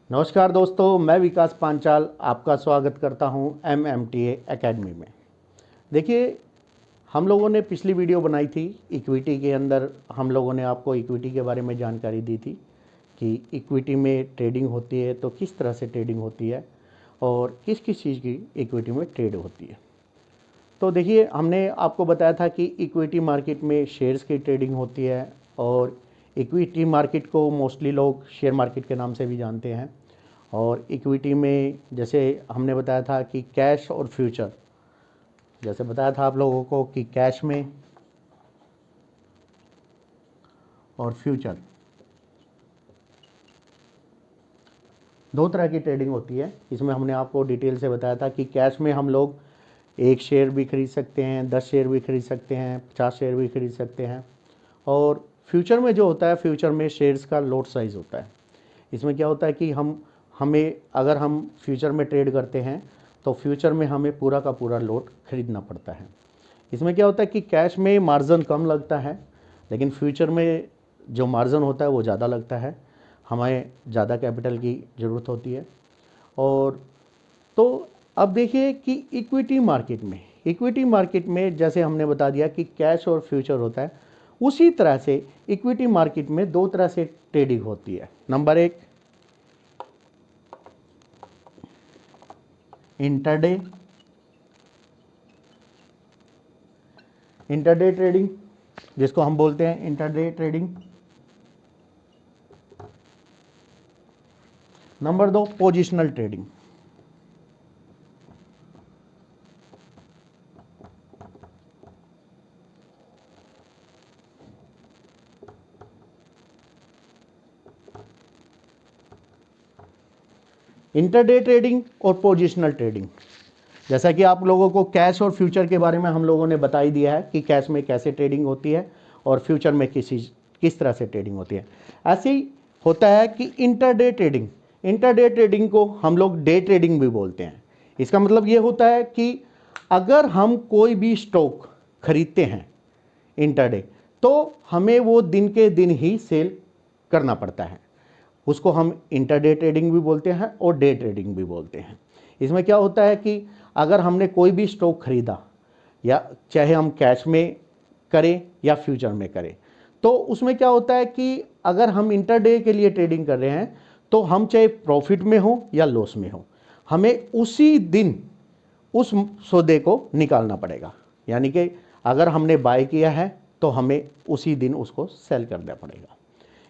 नमस्कार दोस्तों, मैं विकास पांचाल आपका स्वागत करता हूं MMTA एकेडमी में। देखिए, हम लोगों ने पिछली वीडियो बनाई थी इक्विटी के अंदर। हम लोगों ने आपको इक्विटी के बारे में जानकारी दी थी कि इक्विटी में ट्रेडिंग होती है तो किस तरह से ट्रेडिंग होती है और किस किस चीज़ की इक्विटी में ट्रेड होती है। तो देखिए, हमने आपको बताया था कि इक्विटी मार्केट में शेयर्स की ट्रेडिंग होती है और इक्विटी मार्केट को मोस्टली लोग शेयर मार्केट के नाम से भी जानते हैं। और इक्विटी में जैसे हमने बताया था कि कैश और फ्यूचर, जैसे बताया था आप लोगों को कि कैश में और फ्यूचर दो तरह की ट्रेडिंग होती है। इसमें हमने आपको डिटेल से बताया था कि कैश में हम लोग 1 शेयर भी खरीद सकते हैं, 10 शेयर भी खरीद सकते हैं, 50 शेयर भी खरीद सकते हैं। और फ्यूचर में जो होता है, फ्यूचर में शेयर्स का लॉट साइज़ होता है। इसमें क्या होता है कि अगर हम फ्यूचर में ट्रेड करते हैं तो फ्यूचर में हमें पूरा का पूरा लॉट खरीदना पड़ता है। इसमें क्या होता है कि कैश में मार्जिन कम लगता है, लेकिन फ्यूचर में जो मार्जिन होता है वो ज़्यादा लगता है। हमें ज़्यादा कैपिटल की ज़रूरत होती है। और तो अब देखिए कि इक्विटी मार्केट में जैसे हमने बता दिया कि कैश और फ्यूचर होता है, उसी तरह से इक्विटी मार्केट में दो तरह से ट्रेडिंग होती है। नंबर 1, इंटरडे ट्रेडिंग, जिसको हम बोलते हैं intraday trading. Number 2, positional trading. Intraday trading और पोजिशनल ट्रेडिंग, जैसा कि आप लोगों को कैश और फ्यूचर के बारे में हम लोगों ने बता ही दिया है कि कैश में कैसे ट्रेडिंग होती है और फ्यूचर में किस तरह से ट्रेडिंग होती है। ऐसे ही होता है कि इंटरडे ट्रेडिंग को हम लोग डे ट्रेडिंग भी बोलते हैं। इसका मतलब ये होता है कि अगर हम कोई भी स्टॉक खरीदते हैं इंटरडे, तो हमें वो दिन के दिन ही सेल करना पड़ता है। उसको हम इंटरडे ट्रेडिंग भी बोलते हैं और डे ट्रेडिंग भी बोलते हैं। इसमें क्या होता है कि अगर हमने कोई भी स्टॉक खरीदा, या चाहे हम कैश में करें या फ्यूचर में करें, तो उसमें क्या होता है कि अगर हम इंटरडे के लिए ट्रेडिंग कर रहे हैं तो हम चाहे प्रॉफिट में हो या लॉस में हो, हमें उसी दिन उस सौदे को निकालना पड़ेगा। यानी कि अगर हमने बाय किया है तो हमें उसी दिन उसको सेल करना पड़ेगा।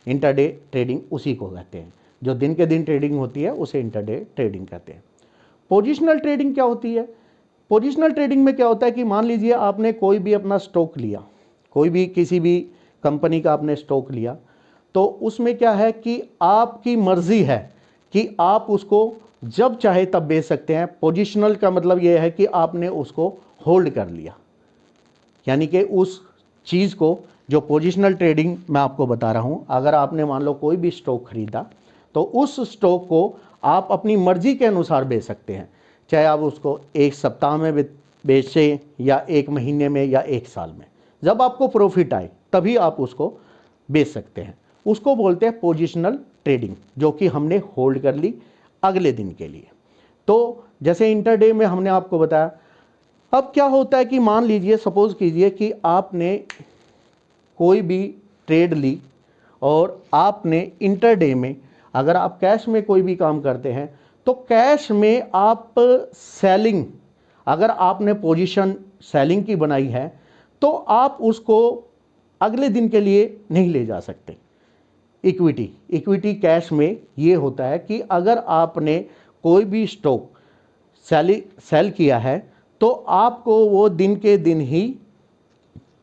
इंटरडे ट्रेडिंग उसी को कहते हैं। जो दिन के दिन ट्रेडिंग होती है उसे इंटरडे ट्रेडिंग कहते हैं। पोजिशनल ट्रेडिंग क्या होती है? पोजिशनल ट्रेडिंग में क्या होता है कि मान लीजिए आपने कोई भी अपना स्टॉक लिया, कोई भी किसी भी कंपनी का आपने स्टॉक लिया, तो उसमें क्या है कि आपकी मर्जी है कि आप उसको जब चाहे तब बेच सकते हैं। पोजिशनल का मतलब यह है कि आपने उसको होल्ड कर लिया, यानी कि उस चीज़ को, जो पोजिशनल ट्रेडिंग मैं आपको बता रहा हूं, अगर आपने मान लो कोई भी स्टॉक खरीदा तो उस स्टॉक को आप अपनी मर्जी के अनुसार बेच सकते हैं। चाहे आप उसको 1 सप्ताह में बेचें या 1 महीने में या 1 साल में, जब आपको प्रॉफिट आए तभी आप उसको बेच सकते हैं। उसको बोलते हैं पोजिशनल ट्रेडिंग, जो कि हमने होल्ड कर ली अगले दिन के लिए। तो जैसे इंटरडे में हमने आपको बताया। अब क्या होता है कि मान लीजिए, सपोज कीजिए कि आपने कोई भी ट्रेड ली और आपने इंटरडे में, अगर आप कैश में कोई भी काम करते हैं तो कैश में आप सेलिंग, अगर आपने पोजीशन सेलिंग की बनाई है तो आप उसको अगले दिन के लिए नहीं ले जा सकते। इक्विटी कैश में ये होता है कि अगर आपने कोई भी स्टॉक सेल किया है तो आपको वो दिन के दिन ही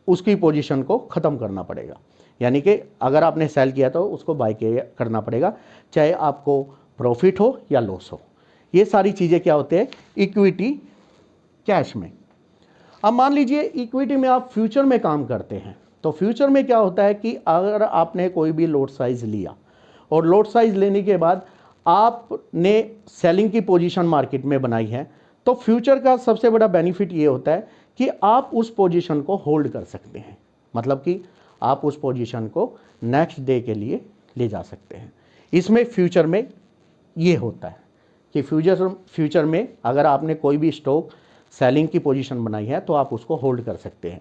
उसकी पोजीशन को ख़त्म करना पड़ेगा। यानी कि अगर आपने सेल किया तो उसको बाय करना पड़ेगा, चाहे आपको प्रॉफिट हो या लॉस हो। ये सारी चीज़ें क्या होते हैं इक्विटी कैश में। अब मान लीजिए इक्विटी में आप फ्यूचर में काम करते हैं, तो फ्यूचर में क्या होता है कि अगर आपने कोई भी लॉट साइज लिया और लॉट साइज लेने के बाद आपने सेलिंग की पोजीशन मार्केट में बनाई है, तो फ्यूचर का सबसे बड़ा बेनिफिट ये होता है कि आप उस पोजीशन को होल्ड कर सकते हैं। मतलब कि आप उस पोजीशन को नेक्स्ट डे के लिए ले जा सकते हैं। इसमें फ्यूचर में ये होता है कि फ्यूचर में अगर आपने कोई भी स्टॉक सेलिंग की पोजीशन बनाई है तो आप उसको होल्ड कर सकते हैं।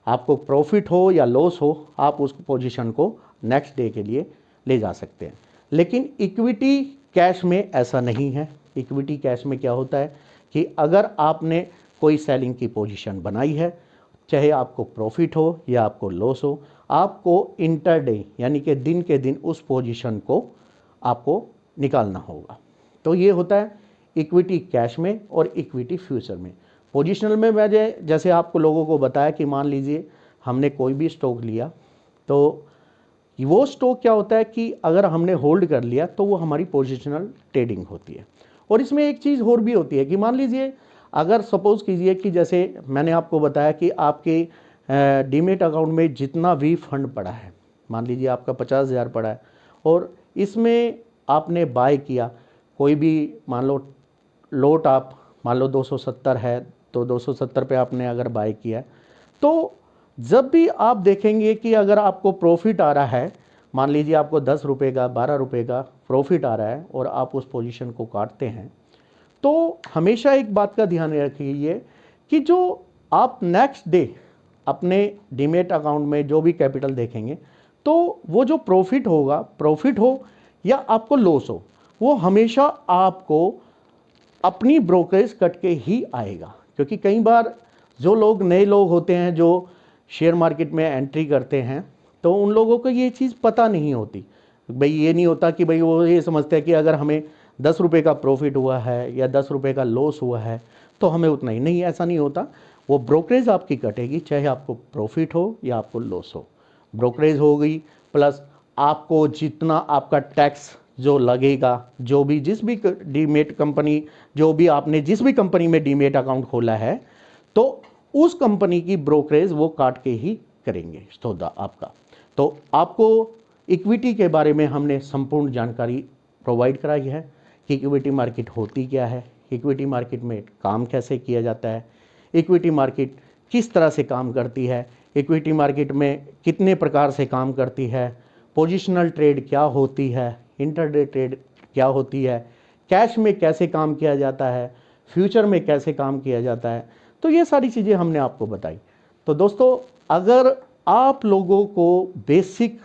आपको प्रॉफिट हो या लॉस हो, आप उस पोजीशन को नेक्स्ट डे के लिए ले जा सकते हैं। लेकिन इक्विटी कैश में ऐसा नहीं है। इक्विटी कैश में क्या होता है कि अगर आपने कोई सेलिंग की पोजीशन बनाई है, चाहे आपको प्रॉफिट हो या आपको लॉस हो, आपको इंटरडे यानी कि दिन के दिन उस पोजीशन को आपको निकालना होगा। तो ये होता है इक्विटी कैश में और इक्विटी फ्यूचर में। पोजिशनल में मैंने जैसे आपको लोगों को बताया कि मान लीजिए हमने कोई भी स्टॉक लिया, तो वो स्टॉक क्या होता है कि अगर हमने होल्ड कर लिया तो वो हमारी पोजिशनल ट्रेडिंग होती है। और इसमें एक चीज़ और भी होती है कि मान लीजिए अगर सपोज़ कीजिए कि जैसे मैंने आपको बताया कि आपके डीमेट अकाउंट में जितना भी फंड पड़ा है, मान लीजिए आपका 50,000 पड़ा है और इसमें आपने बाय किया कोई भी, मान लो लोट आप मान लो 270 है तो 270 पे आपने अगर बाय किया, तो जब भी आप देखेंगे कि अगर आपको प्रॉफिट आ रहा है, मान लीजिए आपको 10 रुपये का 12 रुपये का प्रॉफिट आ रहा है और आप उस पोजीशन को काटते हैं, तो हमेशा एक बात का ध्यान रखिए कि जो आप नेक्स्ट डे अपने डीमेट अकाउंट में जो भी कैपिटल देखेंगे, तो वो जो प्रॉफिट होगा, प्रॉफिट हो या आपको लॉस हो, वो हमेशा आपको अपनी ब्रोकरेज कट के ही आएगा। क्योंकि कई बार जो लोग नए लोग होते हैं जो शेयर मार्केट में एंट्री करते हैं, तो उन लोगों को ये चीज़ पता नहीं होती। भाई ये नहीं होता कि भाई वो ये समझते हैं कि अगर हमें 10 रुपये का प्रॉफिट हुआ है या 10 रुपये का लॉस हुआ है तो हमें उतना ही, नहीं, ऐसा नहीं होता। वो ब्रोकरेज आपकी कटेगी, चाहे आपको प्रॉफिट हो या आपको लॉस हो। ब्रोकरेज हो गई प्लस आपको जितना आपका टैक्स जो लगेगा, जो भी जिस भी डीमेट कंपनी, जो भी आपने जिस भी कंपनी में डीमेट अकाउंट खोला है, तो उस कंपनी की ब्रोकरेज वो काट के ही करेंगे सौदा आपका। तो आपको इक्विटी के बारे में हमने संपूर्ण जानकारी प्रोवाइड कराई है कि इक्विटी मार्केट होती क्या है, इक्विटी मार्केट में काम कैसे किया जाता है, इक्विटी मार्केट किस तरह से काम करती है, इक्विटी मार्केट में कितने प्रकार से काम करती है, पोजिशनल ट्रेड क्या होती है, इंटरडे ट्रेड क्या होती है, कैश में कैसे काम किया जाता है, फ्यूचर में कैसे काम किया जाता है। तो ये सारी चीज़ें हमने आपको बताई। तो दोस्तों, अगर आप लोगों को बेसिक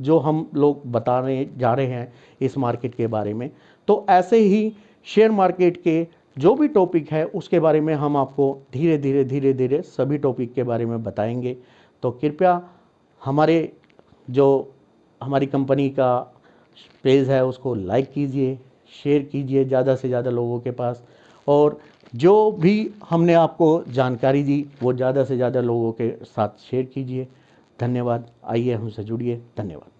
जो हम लोग बताने जा रहे हैं इस मार्केट के बारे में, तो ऐसे ही शेयर मार्केट के जो भी टॉपिक है उसके बारे में हम आपको धीरे धीरे सभी टॉपिक के बारे में बताएंगे। तो कृपया हमारी कंपनी का पेज है उसको लाइक कीजिए, शेयर कीजिए ज़्यादा से ज़्यादा लोगों के पास, और जो भी हमने आपको जानकारी दी वो ज़्यादा से ज़्यादा लोगों के साथ शेयर कीजिए। धन्यवाद। आइए हमसे जुड़िए। धन्यवाद।